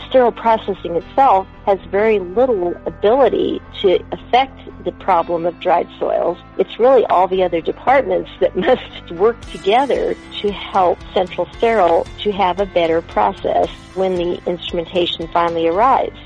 Sterile processing itself has very little ability to affect the problem of dried soils. It's really all the other departments that must work together to help Central Sterile to have a better process when the instrumentation finally arrives.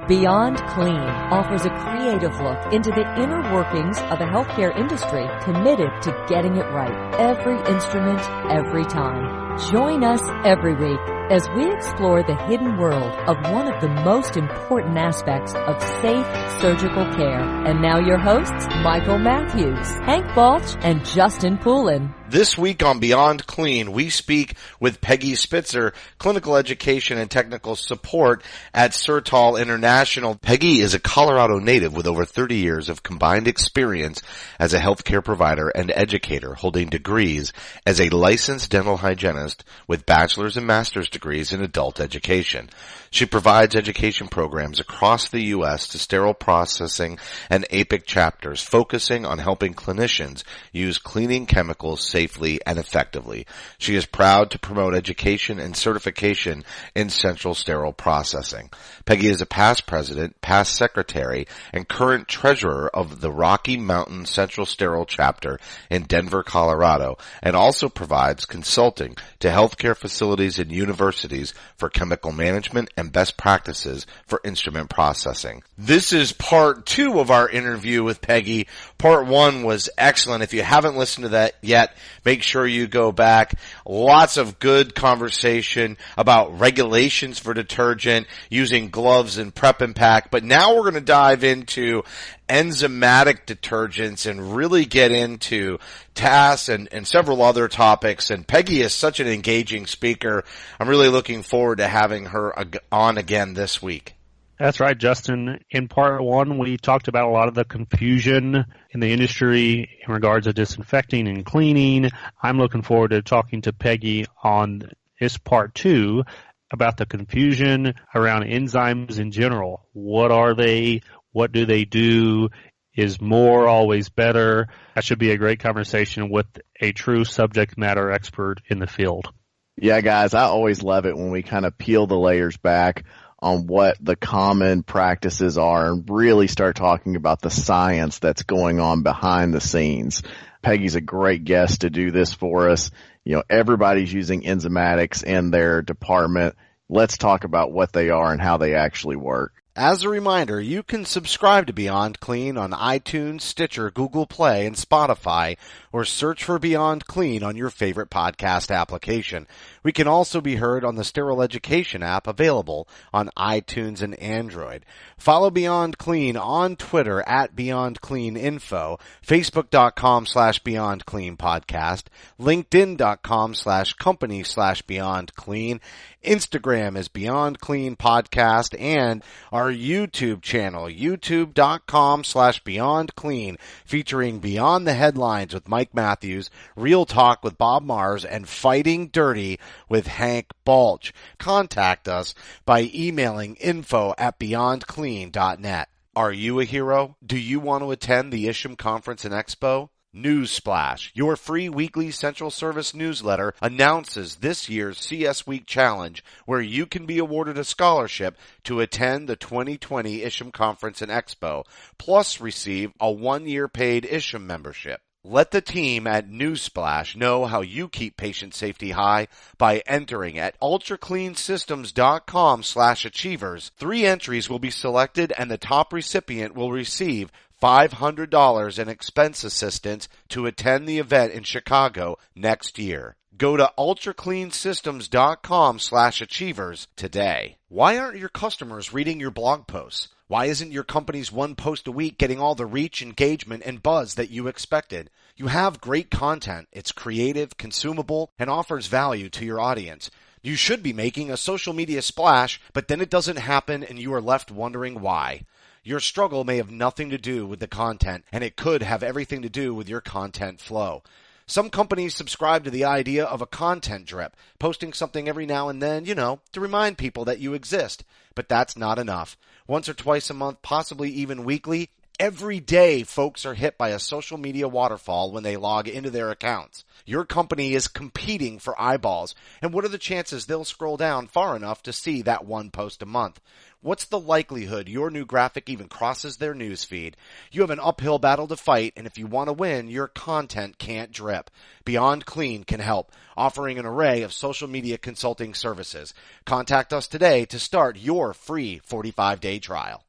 Beyond Clean offers a creative look into the inner workings of the healthcare industry committed to getting it right every instrument, every time. Join us every week as we explore the hidden world of one of the most important aspects of safe surgical care. And now your hosts, Michael Matthews, Hank Balch, and Justin Poulin. This week on Beyond Clean, we speak with Peggy Spitzer, Clinical Education and Technical Support at Certol International. Peggy is a Colorado native with over 30 years of combined experience as a healthcare provider and educator, holding degrees as a licensed dental hygienist with bachelor's and master's degrees in adult education. She provides education programs across the U.S. to sterile processing and APIC chapters, focusing on helping clinicians use cleaning chemicals safely and effectively. She is proud to promote education and certification in central sterile processing. Peggy is a past president, past secretary, and current treasurer of the Rocky Mountain Central Sterile Chapter in Denver, Colorado, and also provides consulting to healthcare facilities and universities for chemical management and best practices for instrument processing. This is part 2 of our interview with Peggy. Part 1 was excellent. If you haven't listened to that yet, make sure you go back. Lots of good conversation about regulations for detergent, using gloves and prep and pack. But now we're going to dive into enzymatic detergents and really get into tasks and several other topics. And Peggy is such an engaging speaker. I'm really looking forward to having her on again this week. That's right, Justin. In part 1, we talked about a lot of the confusion in the industry in regards to disinfecting and cleaning. I'm looking forward to talking to Peggy on this part 2 about the confusion around enzymes in general. What are they? What do they do? Is more always better? That should be a great conversation with a true subject matter expert in the field. Yeah, guys, I always love it when we kind of peel the layers back on what the common practices are and really start talking about the science that's going on behind the scenes. Peggy's a great guest to do this for us. You know, everybody's using enzymatics in their department. Let's talk about what they are and how they actually work. As a reminder, you can subscribe to Beyond Clean on iTunes, Stitcher, Google Play, and Spotify, or search for Beyond Clean on your favorite podcast application. We can also be heard on the Sterile Education app available on iTunes and Android. Follow Beyond Clean on Twitter at Beyond Clean Info, Facebook.com/Beyond Clean Podcast, LinkedIn.com/company/Beyond Clean, Instagram is Beyond Clean Podcast, and our YouTube channel, YouTube.com/Beyond Clean, featuring Beyond the Headlines with Mike Matthews, Real Talk with Bob Mars, and Fighting Dirty with Hank Balch. Contact us by emailing info@beyondclean.net. Are you a hero? Do you want to attend the ISHM Conference and Expo? Newsflash, your free weekly Central Service newsletter, announces this year's CS Week Challenge, where you can be awarded a scholarship to attend the 2020 ISHM Conference and Expo, plus receive a 1-year paid ISHM membership. Let the team at Newsflash know how you keep patient safety high by entering at ultracleansystems.com/achievers. 3 entries will be selected and the top recipient will receive $500 in expense assistance to attend the event in Chicago next year. Go to ultracleansystems.com/achievers today. Why aren't your customers reading your blog posts? Why isn't your company's 1 post a week getting all the reach, engagement, and buzz that you expected? You have great content. It's creative, consumable, and offers value to your audience. You should be making a social media splash, but then it doesn't happen and you are left wondering why. Your struggle may have nothing to do with the content, and it could have everything to do with your content flow. Some companies subscribe to the idea of a content drip, posting something every now and then, to remind people that you exist. But that's not enough. Once or twice a month, possibly even weekly, Every day, folks are hit by a social media waterfall when they log into their accounts. Your company is competing for eyeballs, and what are the chances they'll scroll down far enough to see that one post a month? What's the likelihood your new graphic even crosses their news feed? You have an uphill battle to fight, and if you want to win, your content can't drip. Beyond Clean can help, offering an array of social media consulting services. Contact us today to start your free 45-day trial.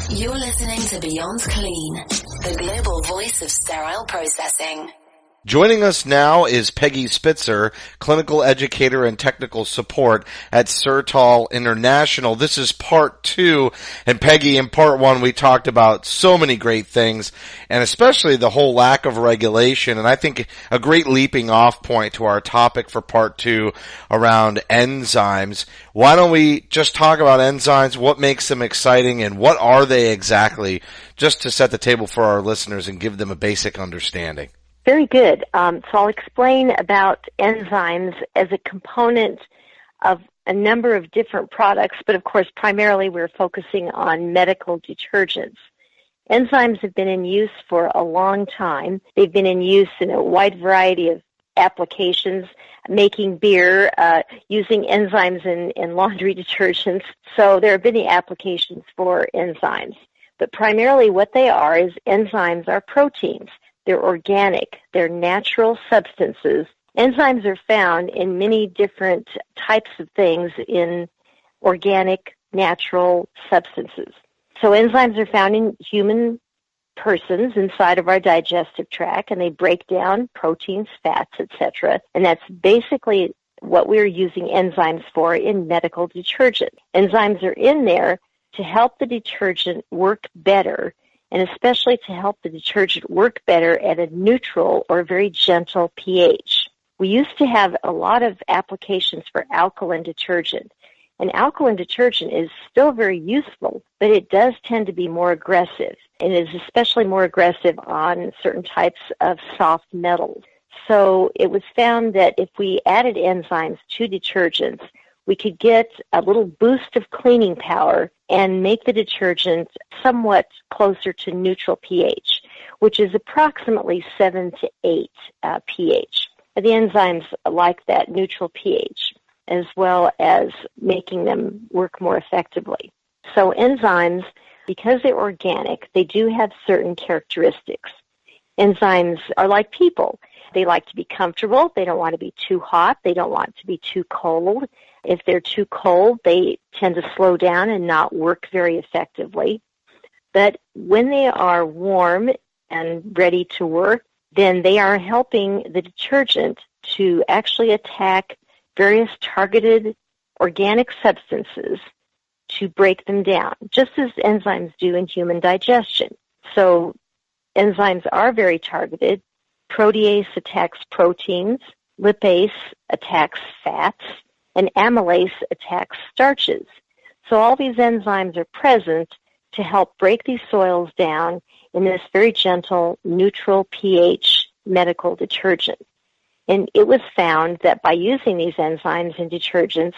You're listening to Beyond Clean, the global voice of sterile processing. Joining us now is Peggy Spitzer, clinical educator and technical support at Certol International. This is part 2, and Peggy, in part 1, we talked about so many great things, and especially the whole lack of regulation, and I think a great leaping off point to our topic for part 2 around enzymes. Why don't we just talk about enzymes, what makes them exciting, and what are they exactly, just to set the table for our listeners and give them a basic understanding. Very good. So I'll explain about enzymes as a component of a number of different products, but of course primarily we're focusing on medical detergents. Enzymes have been in use for a long time. They've been in use in a wide variety of applications, making beer, using enzymes in laundry detergents. So there have been the applications for enzymes. But primarily what they are is enzymes are proteins. They're organic. They're natural substances. Enzymes are found in many different types of things in organic, natural substances. So enzymes are found in human persons inside of our digestive tract, and they break down proteins, fats, etc. And that's basically what we're using enzymes for in medical detergent. Enzymes are in there to help the detergent work better, and especially to help the detergent work better at a neutral or very gentle pH. We used to have a lot of applications for alkaline detergent, and alkaline detergent is still very useful, but it does tend to be more aggressive, and is especially more aggressive on certain types of soft metals. So it was found that if we added enzymes to detergents, we could get a little boost of cleaning power and make the detergent somewhat closer to neutral pH, which is approximately 7 to 8 pH. The enzymes like that neutral pH, as well as making them work more effectively. So enzymes, because they're organic, they do have certain characteristics. Enzymes are like people. They like to be comfortable. They don't want to be too hot. They don't want to be too cold. If they're too cold, they tend to slow down and not work very effectively. But when they are warm and ready to work, then they are helping the detergent to actually attack various targeted organic substances to break them down, just as enzymes do in human digestion. So enzymes are very targeted. Protease attacks proteins, lipase attacks fats, and amylase attacks starches. So all these enzymes are present to help break these soils down in this very gentle, neutral pH medical detergent. And it was found that by using these enzymes in detergents,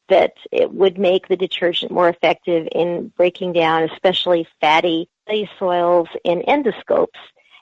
that it would make the detergent more effective in breaking down especially fatty soils in endoscopes,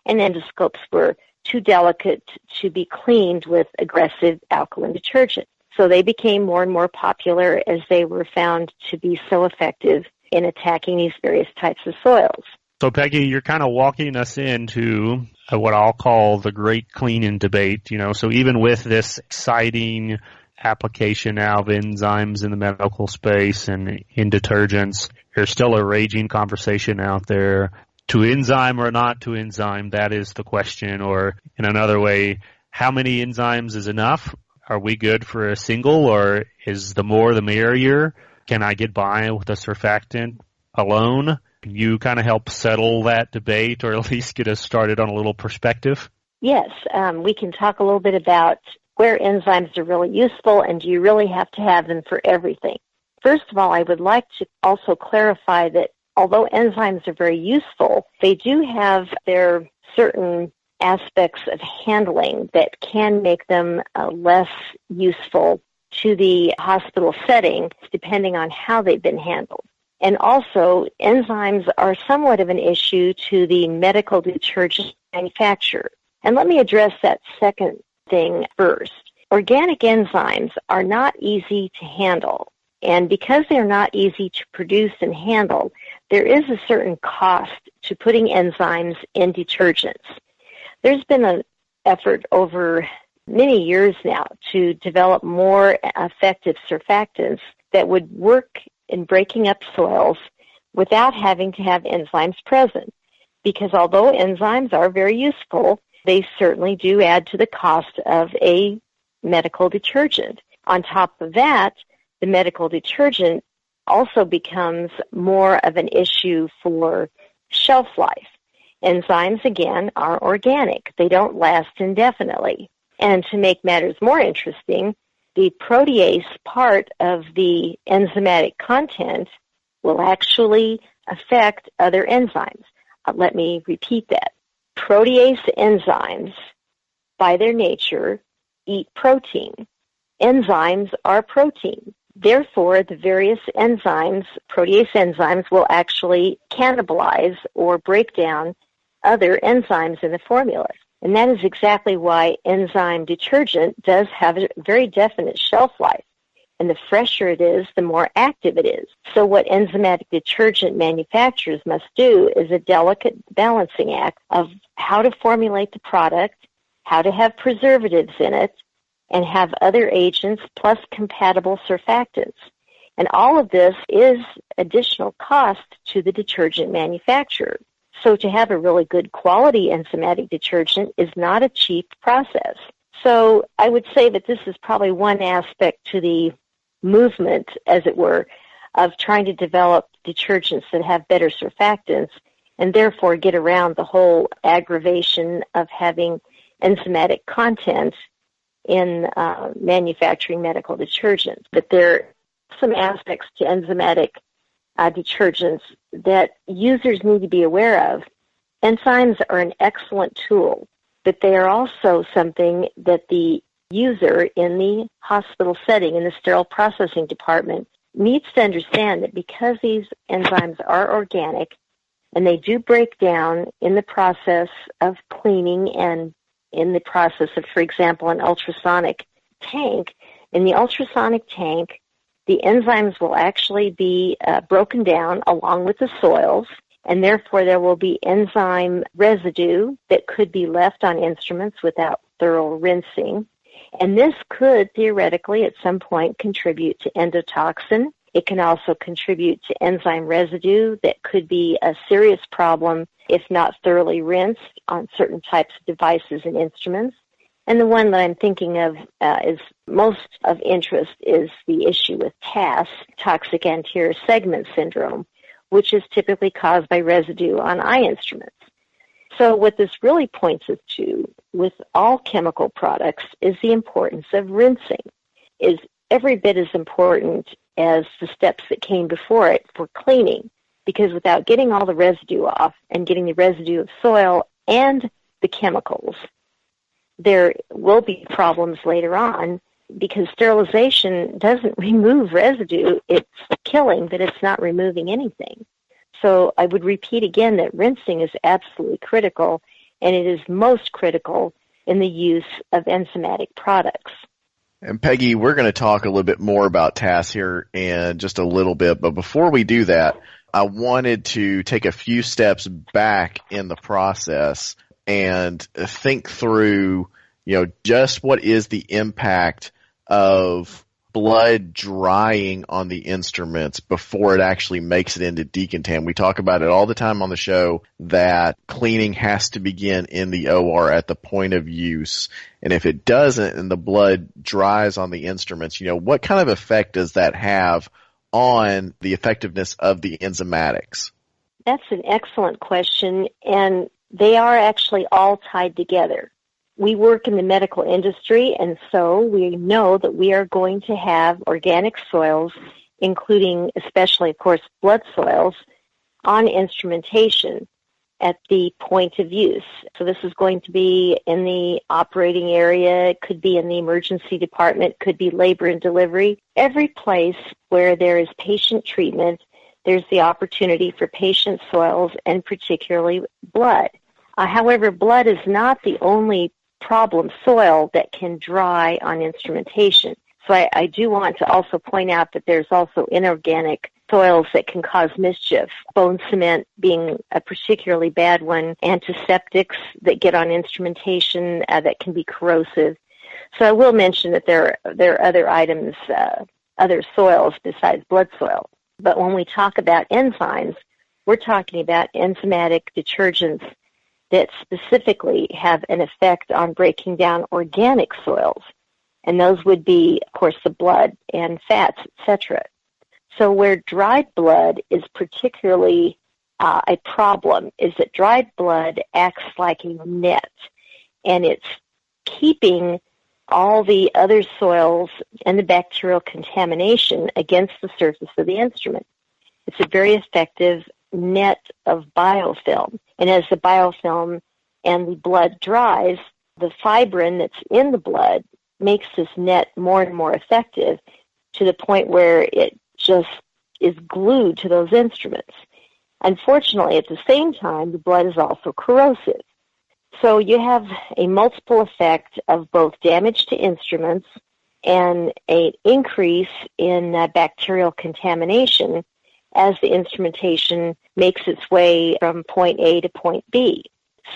and endoscopes were too delicate to be cleaned with aggressive alkaline detergent. So they became more and more popular as they were found to be so effective in attacking these various types of soils. So, Peggy, you're kind of walking us into what I'll call the great cleaning debate. So even with this exciting application now of enzymes in the medical space and in detergents, there's still a raging conversation out there. To enzyme or not to enzyme, that is the question. Or in another way, how many enzymes is enough? Are we good for a single, or is the more the merrier? Can I get by with a surfactant alone? Can you kind of help settle that debate, or at least get us started on a little perspective? Yes, we can talk a little bit about where enzymes are really useful, and do you really have to have them for everything? First of all, I would like to also clarify that although enzymes are very useful, they do have their certain aspects of handling that can make them less useful to the hospital setting, depending on how they've been handled. And also, enzymes are somewhat of an issue to the medical detergent manufacturer. And let me address that second thing first. Organic enzymes are not easy to handle. And because they're not easy to produce and handle, there is a certain cost to putting enzymes in detergents. There's been an effort over many years now to develop more effective surfactants that would work in breaking up soils without having to have enzymes present. Because although enzymes are very useful, they certainly do add to the cost of a medical detergent. On top of that, the medical detergent also becomes more of an issue for shelf life. Enzymes, again, are organic. They don't last indefinitely. And to make matters more interesting, the protease part of the enzymatic content will actually affect other enzymes. Let me repeat that. Protease enzymes, by their nature, eat protein. Enzymes are protein. Therefore, the various enzymes, protease enzymes, will actually cannibalize or break down other enzymes in the formula. And that is exactly why enzyme detergent does have a very definite shelf life. And the fresher it is, the more active it is. So what enzymatic detergent manufacturers must do is a delicate balancing act of how to formulate the product, how to have preservatives in it, and have other agents plus compatible surfactants. And all of this is additional cost to the detergent manufacturer. So to have a really good quality enzymatic detergent is not a cheap process. So I would say that this is probably one aspect to the movement, as it were, of trying to develop detergents that have better surfactants and therefore get around the whole aggravation of having enzymatic content in manufacturing medical detergents. But there are some aspects to enzymatic detergents that users need to be aware of. Enzymes are an excellent tool, but they are also something that the user in the hospital setting, in the sterile processing department, needs to understand that because these enzymes are organic and they do break down in the process of cleaning and in the process of, for example, an ultrasonic tank, in the ultrasonic tank, the enzymes will actually be broken down along with the soils, and therefore there will be enzyme residue that could be left on instruments without thorough rinsing. And this could theoretically at some point contribute to endotoxin. It can also contribute to enzyme residue that could be a serious problem if not thoroughly rinsed on certain types of devices and instruments. And the one that I'm thinking of is most of interest is the issue with TAS, toxic anterior segment syndrome, which is typically caused by residue on eye instruments. So what this really points us to with all chemical products is the importance of rinsing. Is every bit as important as the steps that came before it for cleaning, because without getting all the residue off and getting the residue of soil and the chemicals, there will be problems later on, because sterilization doesn't remove residue. It's killing, but it's not removing anything. So I would repeat again that rinsing is absolutely critical, and it is most critical in the use of enzymatic products. And Peggy, we're going to talk a little bit more about TAS here in just a little bit, but before we do that, I wanted to take a few steps back in the process and think through, just what is the impact of blood drying on the instruments before it actually makes it into decontam. We talk about it all the time on the show that cleaning has to begin in the OR at the point of use. And if it doesn't and the blood dries on the instruments, what kind of effect does that have on the effectiveness of the enzymatics? That's an excellent question, and they are actually all tied together. We work in the medical industry, and so we know that we are going to have organic soils, including especially, of course, blood soils, on instrumentation at the point of use. So this is going to be in the operating area, it could be in the emergency department, could be labor and delivery. Every place where there is patient treatment, there's the opportunity for patient soils and particularly blood. However, blood is not the only problem soil that can dry on instrumentation. So I do want to also point out that there's also inorganic soils that can cause mischief, bone cement being a particularly bad one, antiseptics that get on instrumentation that can be corrosive. So I will mention that there are other items, other soils besides blood soil. But when we talk about enzymes, we're talking about enzymatic detergents that specifically have an effect on breaking down organic soils. And those would be, of course, the blood and fats, etc. So where dried blood is particularly a problem is that dried blood acts like a net, and it's keeping all the other soils and the bacterial contamination against the surface of the instrument. It's a very effective net of biofilm. And as the biofilm and the blood dries, the fibrin that's in the blood makes this net more and more effective to the point where it just is glued to those instruments. Unfortunately, at the same time, the blood is also corrosive. So you have a multiple effect of both damage to instruments and an increase in bacterial contamination as the instrumentation makes its way from point A to point B.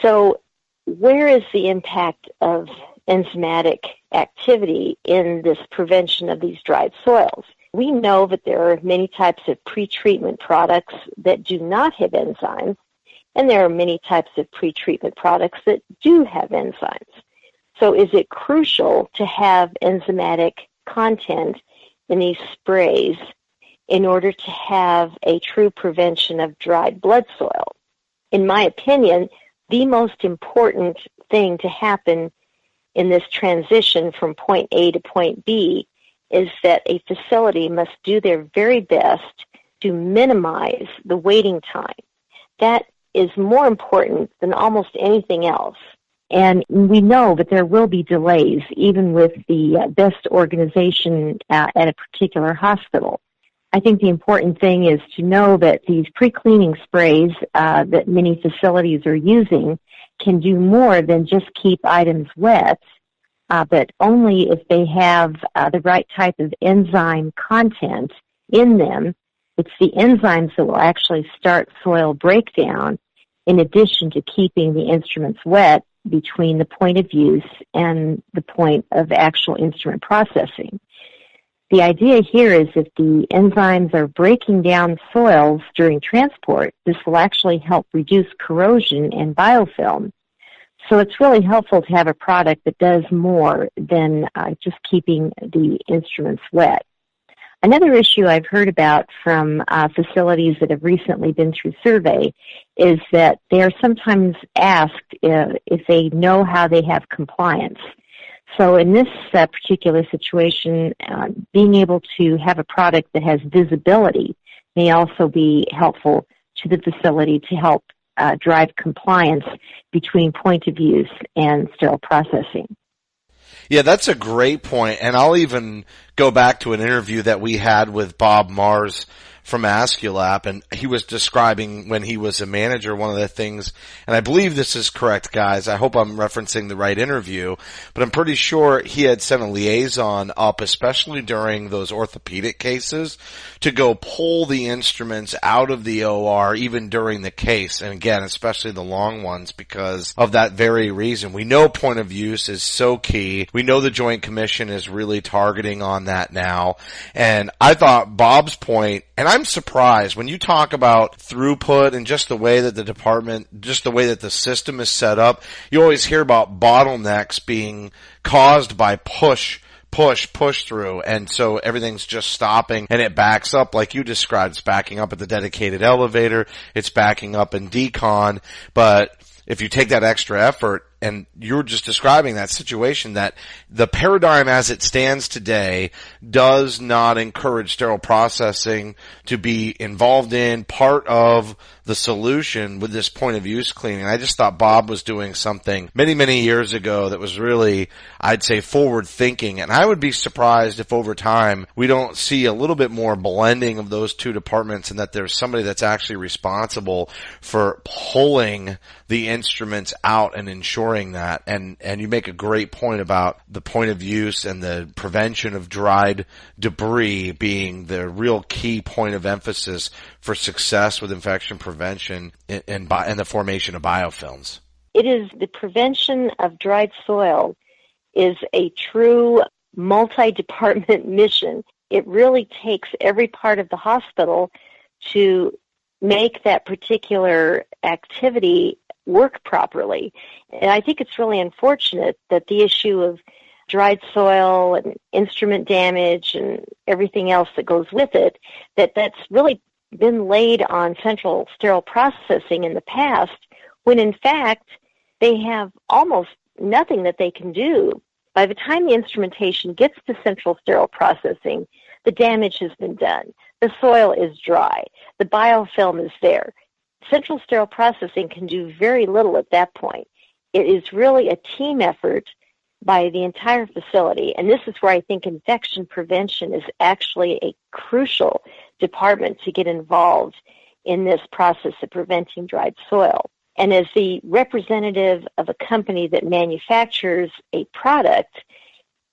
So where is the impact of enzymatic activity in this prevention of these dried soils? We know that there are many types of pretreatment products that do not have enzymes, and there are many types of pretreatment products that do have enzymes. So is it crucial to have enzymatic content in these sprays in order to have a true prevention of dried blood soil? In my opinion, the most important thing to happen in this transition from point A to point B is that a facility must do their very best to minimize the waiting time. That is more important than almost anything else. And we know that there will be delays, even with the best organization at a particular hospital. I think the important thing is to know that these pre-cleaning sprays that many facilities are using can do more than just keep items wet, but only if they have the right type of enzyme content in them. It's the enzymes that will actually start soil breakdown in addition to keeping the instruments wet between the point of use and the point of actual instrument processing. The idea here is if the enzymes are breaking down soils during transport, this will actually help reduce corrosion and biofilm. So it's really helpful to have a product that does more than just keeping the instruments wet. Another issue I've heard about from facilities that have recently been through survey is that they are sometimes asked if they know how they have compliance. So in this particular situation, being able to have a product that has visibility may also be helpful to the facility to help drive compliance between point of use and sterile processing. Yeah, that's a great point. And I'll even go back to an interview that we had with Bob Mars from Asculap, and he was describing when he was a manager, one of the things, and I believe this is correct, guys, I hope I'm referencing the right interview, but I'm pretty sure he had sent a liaison up, especially during those orthopedic cases, to go pull the instruments out of the OR even during the case, and again, especially the long ones, because of that very reason. We know point of use is so key. We know the Joint Commission is really targeting on that now, and I thought Bob's point, and I'm surprised when you talk about throughput and just the way that the department, just the way that the system is set up, you always hear about bottlenecks being caused by push through, and so everything's just stopping and it backs up like you described. It's backing up at the dedicated elevator, it's backing up in decon, but if you take that extra effort, and you're just describing that situation, that the paradigm as it stands today does not encourage sterile processing to be involved in part of the solution with this point of use cleaning. I just thought Bob was doing something many, many years ago that was really, I'd say, forward thinking. And I would be surprised if over time we don't see a little bit more blending of those two departments, and that there's somebody that's actually responsible for pulling the instruments out and ensuring that. And you make a great point about the point of use and the prevention of dried debris being the real key point of emphasis for success with infection prevention and the formation of biofilms. It is the prevention of dried soil is a true multi-department mission. It really takes every part of the hospital to make that particular activity work properly. And I think it's really unfortunate that the issue of dried soil and instrument damage and everything else that goes with it, that's really been laid on central sterile processing in the past, when in fact they have almost nothing that they can do. By the time the instrumentation gets to central sterile processing, the damage has been done. The soil is dry. The biofilm is there. Central sterile processing can do very little at that point. It is really a team effort by the entire facility, and this is where I think infection prevention is actually a crucial department to get involved in this process of preventing dried soil. And as the representative of a company that manufactures a product,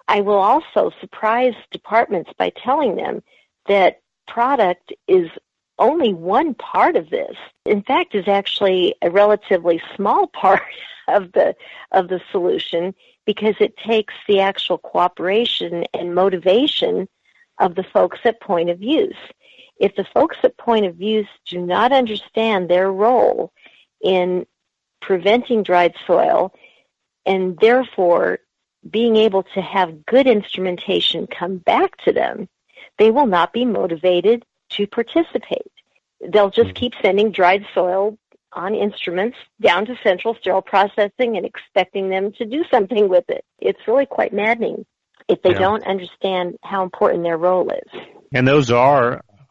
I will also surprise departments by telling them that product is only one part of this. In fact, is actually a relatively small part of the solution, because it takes the actual cooperation and motivation of the folks at point of use. If the folks at point of use do not understand their role in preventing dried soil, and therefore being able to have good instrumentation come back to them, they will not be motivated to participate. They'll just keep sending dried soil on instruments down to central sterile processing and expecting them to do something with it. It's really quite maddening if they don't understand how important their role is. And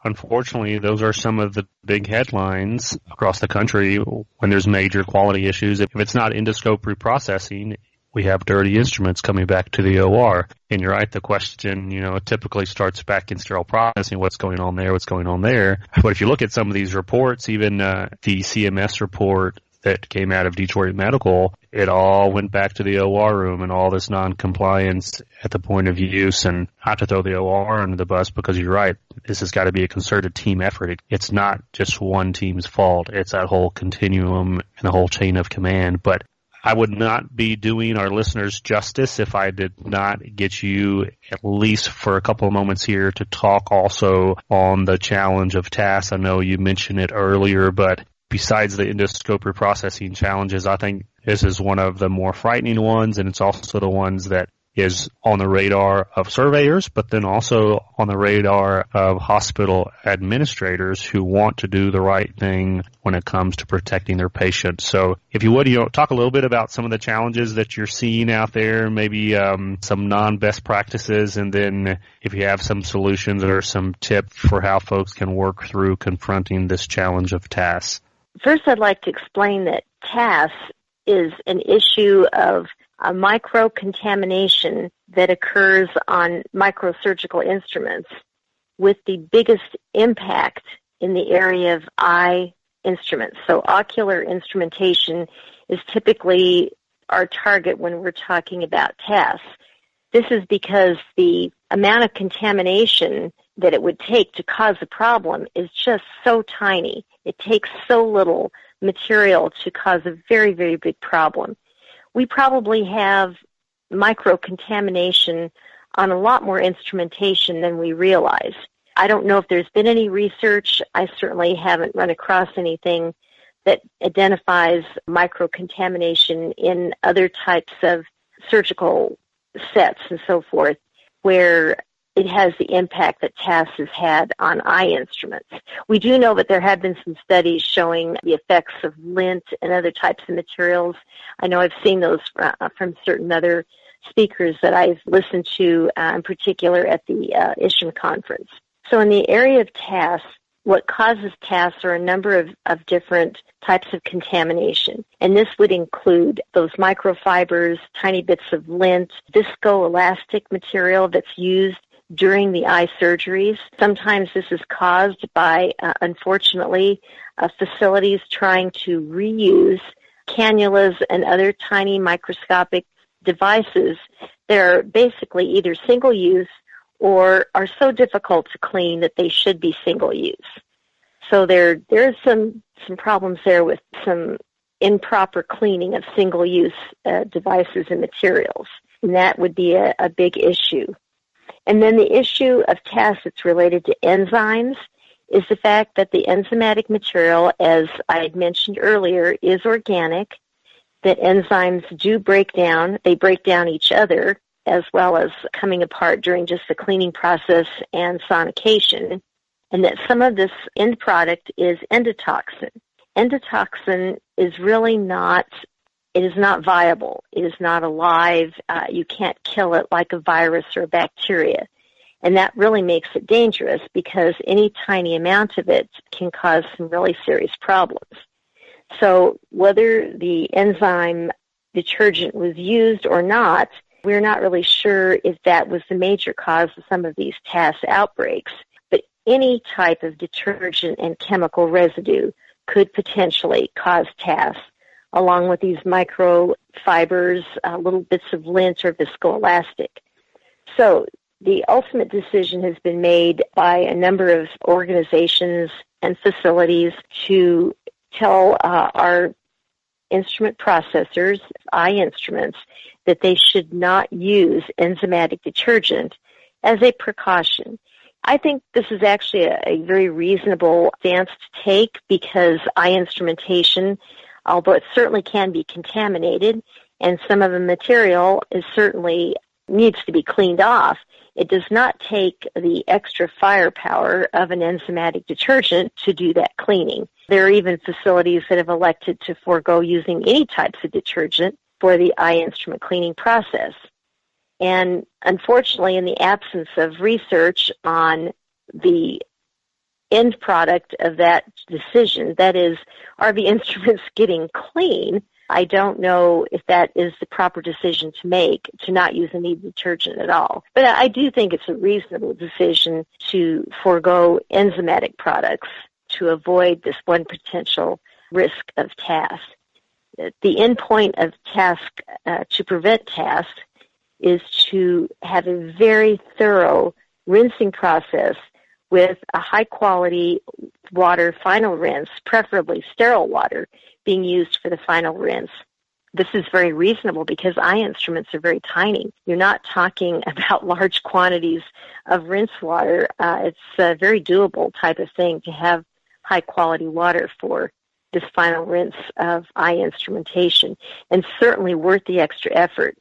unfortunately, those are some of the big headlines across the country when there's major quality issues. If it's not endoscope reprocessing, we have dirty instruments coming back to the OR. And you're right, the question, typically starts back in sterile processing. What's going on there? But if you look at some of these reports, even the CMS report that came out of Detroit Medical, it all went back to the OR room and all this non-compliance at the point of use. And not to throw the OR under the bus, because you're right, this has got to be a concerted team effort. It's not just one team's fault. It's that whole continuum and the whole chain of command. But I would not be doing our listeners justice if I did not get you, at least for a couple of moments here, to talk also on the challenge of TAS. I know you mentioned it earlier, but besides the endoscope reprocessing challenges, I think this is one of the more frightening ones, and it's also the ones that is on the radar of surveyors, but then also on the radar of hospital administrators who want to do the right thing when it comes to protecting their patients. So if you would, talk a little bit about some of the challenges that you're seeing out there, maybe some non-best practices, and then if you have some solutions or some tips for how folks can work through confronting this challenge of TAS. First, I'd like to explain that TAS is an issue of a microcontamination that occurs on microsurgical instruments, with the biggest impact in the area of eye instruments. So ocular instrumentation is typically our target when we're talking about TAS. This is because the amount of contamination that it would take to cause a problem is just so tiny. It takes so little material to cause a very, very big problem. We probably have microcontamination on a lot more instrumentation than we realize. I don't know if there's been any research. I certainly haven't run across anything that identifies microcontamination in other types of surgical sets and so forth, where it has the impact that TAS has had on eye instruments. We do know that there have been some studies showing the effects of lint and other types of materials. I know I've seen those from certain other speakers that I've listened to, in particular at the ISHM conference. So in the area of TAS, what causes TAS are a number of different types of contamination. And this would include those microfibers, tiny bits of lint, viscoelastic material that's used during the eye surgeries. Sometimes this is caused by, unfortunately, facilities trying to reuse cannulas and other tiny microscopic devices that are basically either single-use or are so difficult to clean that they should be single-use. So there's some problems there with some improper cleaning of single-use devices and materials, and that would be a big issue. And then the issue of TAS that's related to enzymes is the fact that the enzymatic material, as I had mentioned earlier, is organic, that enzymes do break down. They break down each other as well as coming apart during just the cleaning process and sonication, and that some of this end product is endotoxin. Endotoxin is really not viable. It is not alive. You can't kill it like a virus or a bacteria. And that really makes it dangerous because any tiny amount of it can cause some really serious problems. So whether the enzyme detergent was used or not, we're not really sure if that was the major cause of some of these TAS outbreaks. But any type of detergent and chemical residue could potentially cause TAS, along with these microfibers, little bits of lint or viscoelastic. So the ultimate decision has been made by a number of organizations and facilities to tell our instrument processors, eye instruments, that they should not use enzymatic detergent as a precaution. I think this is actually a very reasonable stance to take because eye instrumentation, although it certainly can be contaminated and some of the material is certainly needs to be cleaned off, it does not take the extra firepower of an enzymatic detergent to do that cleaning. There are even facilities that have elected to forego using any types of detergent for the eye instrument cleaning process. And unfortunately, in the absence of research on the end product of that decision, that is, are the instruments getting clean, I don't know if that is the proper decision to make, to not use any detergent at all. But I do think it's a reasonable decision to forego enzymatic products to avoid this one potential risk of TAS. The end point of task to prevent TAS is to have a very thorough rinsing process with a high-quality water final rinse, preferably sterile water, being used for the final rinse. This is very reasonable because eye instruments are very tiny. You're not talking about large quantities of rinse water. It's a very doable type of thing to have high-quality water for this final rinse of eye instrumentation, and certainly worth the extra effort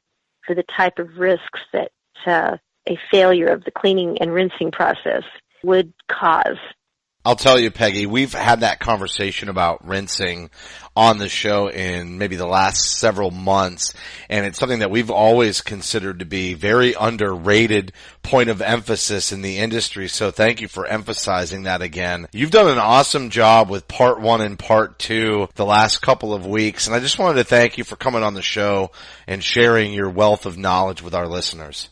for the type of risks that a failure of the cleaning and rinsing process would cause. I'll tell you, Peggy, we've had that conversation about rinsing on the show in maybe the last several months, and it's something that we've always considered to be very underrated point of emphasis in the industry, so thank you for emphasizing that again. You've done an awesome job with part 1 and part 2 the last couple of weeks, and I just wanted to thank you for coming on the show and sharing your wealth of knowledge with our listeners.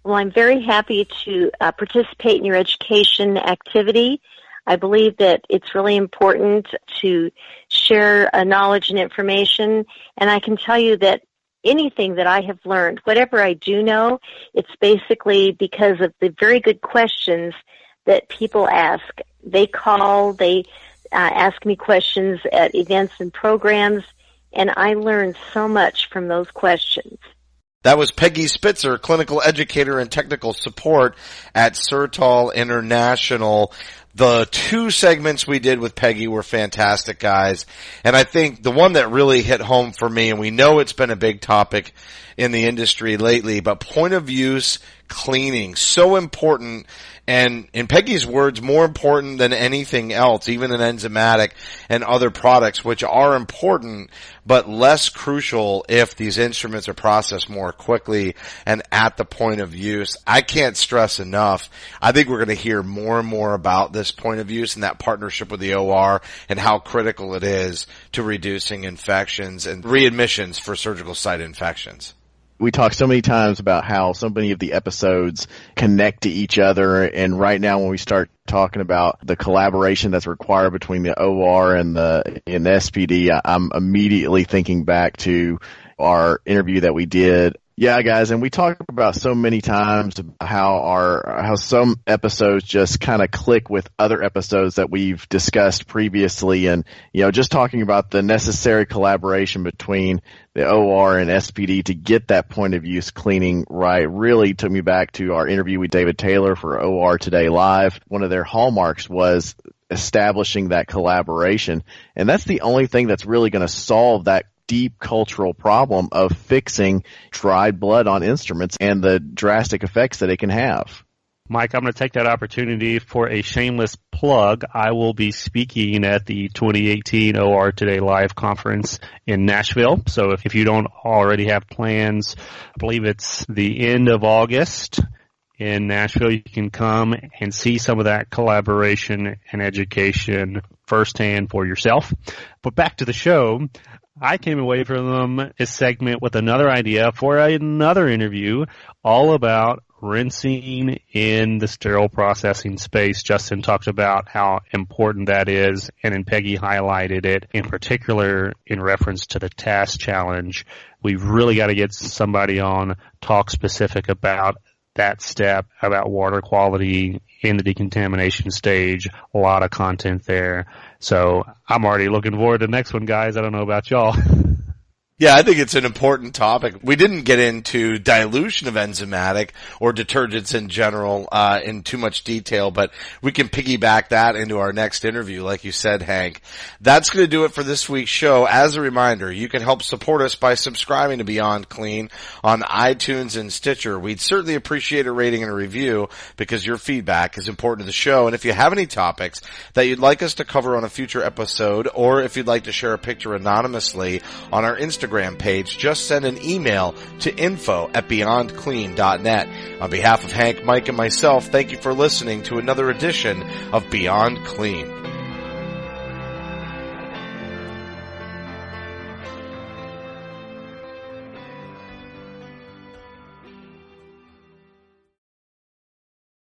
Well, I'm very happy to participate in your education activity. I believe that it's really important to share knowledge and information, and I can tell you that anything that I have learned, whatever I do know, it's basically because of the very good questions that people ask. They call, they ask me questions at events and programs, and I learn so much from those questions. That was Peggy Spitzer, clinical educator and technical support at Certol International. The 2 segments we did with Peggy were fantastic, guys. And I think the one that really hit home for me, and we know it's been a big topic in the industry lately, but point of use cleaning, so important. And in Peggy's words, more important than anything else, even in Enzymatic and other products, which are important, but less crucial if these instruments are processed more quickly and at the point of use. I can't stress enough. I think we're going to hear more and more about this point of use and that partnership with the OR and how critical it is to reducing infections and readmissions for surgical site infections. We talk so many times about how so many of the episodes connect to each other, and right now when we start talking about the collaboration that's required between the OR and the SPD, I'm immediately thinking back to our interview that we did. Yeah, guys, and we talk about so many times how some episodes just kind of click with other episodes that we've discussed previously, and just talking about the necessary collaboration between the OR and SPD to get that point of use cleaning right really took me back to our interview with David Taylor for OR Today Live. One of their hallmarks was establishing that collaboration, and that's the only thing that's really going to solve that deep cultural problem of fixing dried blood on instruments and the drastic effects that it can have. Mike, I'm going to take that opportunity for a shameless plug. I will be speaking at the 2018 OR Today Live conference in Nashville. So if you don't already have plans, I believe it's the end of August in Nashville. You can come and see some of that collaboration and education firsthand for yourself. But back to the show. I came away from this segment with another idea for another interview all about rinsing in the sterile processing space. Justin talked about how important that is, and then Peggy highlighted it in particular in reference to the task challenge. We've really got to get somebody on, talk specific about that step, about water quality in the decontamination stage. A lot of content there. So I'm already looking forward to the next one, guys. I don't know about y'all. Yeah, I think it's an important topic. We didn't get into dilution of enzymatic or detergents in general in too much detail, but we can piggyback that into our next interview, like you said, Hank. That's going to do it for this week's show. As a reminder, you can help support us by subscribing to Beyond Clean on iTunes and Stitcher. We'd certainly appreciate a rating and a review because your feedback is important to the show. And if you have any topics that you'd like us to cover on a future episode, or if you'd like to share a picture anonymously on our Instagram page, just send an email to info@beyondclean.net. On behalf of Hank, Mike, and myself, thank you for listening to another edition of Beyond Clean.